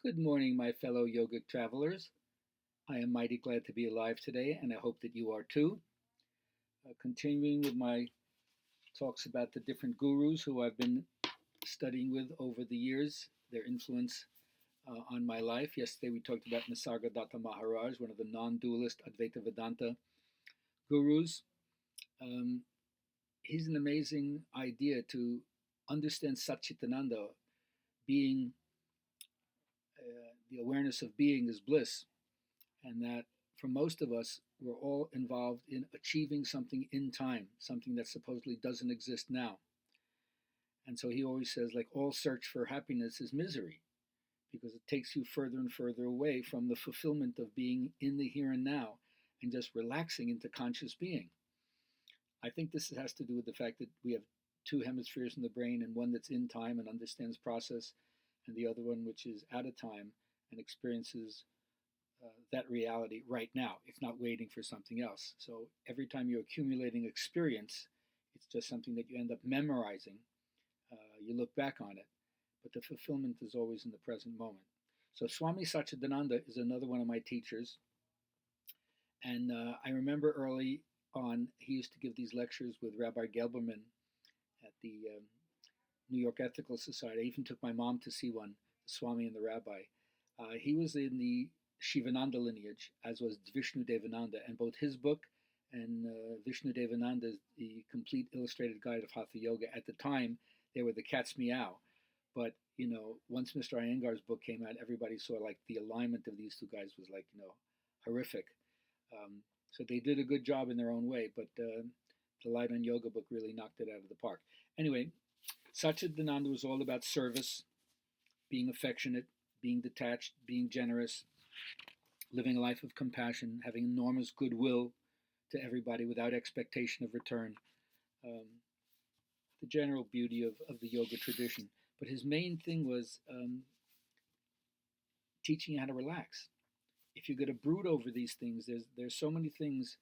Good morning, my fellow yogic travelers. I am mighty glad to be alive today, and I hope that you are too. Continuing with my talks about the different gurus who I've been studying with over the years, their influence on my life. Yesterday we talked about Nisargadatta Maharaj, one of the non dualist Advaita Vedanta gurus. Um, he's an amazing idea to understand Satchitananda, being the awareness of being is bliss, and that for most of us, we're all involved in achieving something in time, something that supposedly doesn't exist now. And so he always says, like, all search for happiness is misery because it takes you further and further away from the fulfillment of being in the here and now and just relaxing into conscious being. I think this has to do with the fact that we have two hemispheres in the brain, and one that's in time and understands process, and the other one which is out of time and experiences that reality right now. It's not waiting for something else. So every time you're accumulating experience, it's just something that you end up memorizing. You look back on it, but the fulfillment is always in the present moment. So Swami Satchidananda is another one of my teachers, and I remember early on he used to give these lectures with Rabbi Gelberman at the New York Ethical Society. I even took my mom to see one, the Swami and the Rabbi. He was in the Shivananda lineage, as was Vishnu Devananda, and both his book and Vishnu Devananda's The Complete Illustrated Guide of Hatha Yoga. At the time, they were the cat's meow. But, once Mr. Iyengar's book came out, everybody saw like the alignment of these two guys was like, horrific. So they did a good job in their own way, but the Light on Yoga book really knocked it out of the park. Anyway, Satchidananda was all about service, being affectionate, being detached, being generous, living a life of compassion, having enormous goodwill to everybody without expectation of return. Um, the general beauty of the yoga tradition. But his main thing was teaching you how to relax. If you're going to brood over these things, there's so many things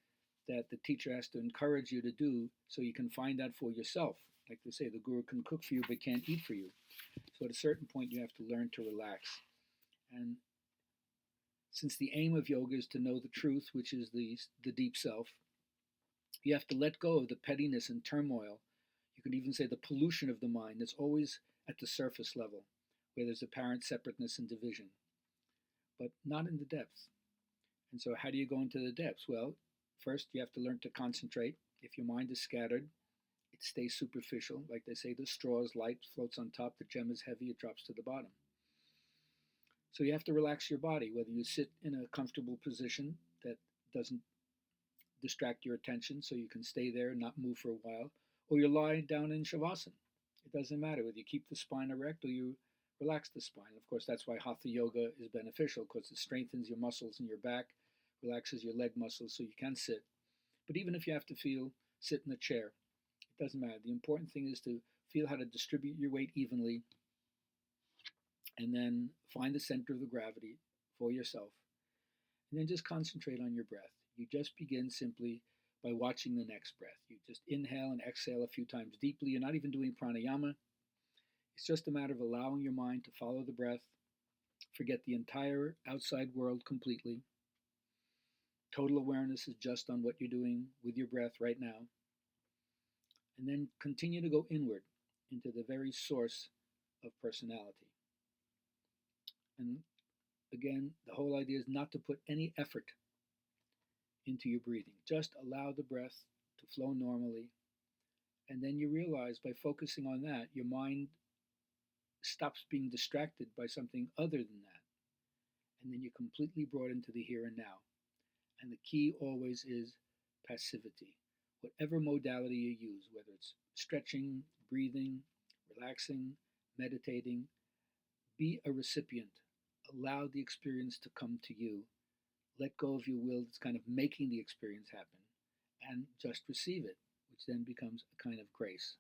that the teacher has to encourage you to do so you can find out for yourself. Like they say, the guru can cook for you but can't eat for you. So at a certain point, you have to learn to relax. And since the aim of yoga is to know the truth, which is the deep self, you have to let go of the pettiness and turmoil. You could even say the pollution of the mind that's always at the surface level, where there's apparent separateness and division, but not in the depths. And so, how do you go into the depths? Well, first, you have to learn to concentrate. If your mind is scattered, it stays superficial. Like they say, the straw is light, floats on top, the gem is heavy, it drops to the bottom. So you have to relax your body, whether you sit in a comfortable position that doesn't distract your attention so you can stay there and not move for a while, or you lie down in Shavasana. It doesn't matter whether you keep the spine erect or you relax the spine. Of course, that's why Hatha Yoga is beneficial because it strengthens your muscles in your back, relaxes your leg muscles so you can sit. But even if you have to sit in a chair, it doesn't matter. The important thing is to feel how to distribute your weight evenly and then find the center of the gravity for yourself. And then just concentrate on your breath. You just begin simply by watching the next breath. You just inhale and exhale a few times deeply. You're not even doing pranayama. It's just a matter of allowing your mind to follow the breath, forget the entire outside world completely. Total awareness is just on what you're doing with your breath right now. And then continue to go inward into the very source of personality. And again, the whole idea is not to put any effort into your breathing. Just allow the breath to flow normally. And then you realize by focusing on that, your mind stops being distracted by something other than that. And then you're completely brought into the here and now. And the key always is passivity. Whatever modality you use, whether it's stretching, breathing, relaxing, meditating, be a recipient. Allow the experience to come to you. Let go of your will that's kind of making the experience happen and just receive it, which then becomes a kind of grace.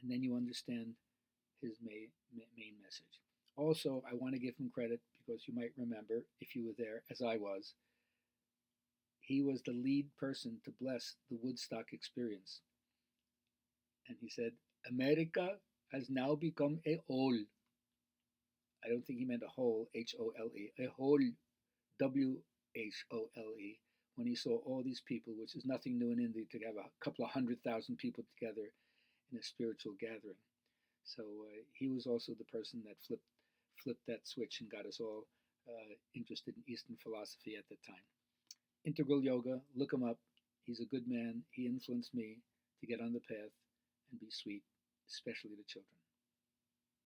And then you understand his main message. Also, I want to give him credit because you might remember, if you were there, as I was, he was the lead person to bless the Woodstock experience. And he said, America has now become a whole. I don't think he meant a whole, Hole, a whole, Whole, when he saw all these people, which is nothing new in India to have a couple of 100,000 people together in a spiritual gathering. So he was also the person that flipped that switch and got us all interested in Eastern philosophy at the time. Integral Yoga, look him up. He's a good man. He influenced me to get on the path and be sweet, especially to children.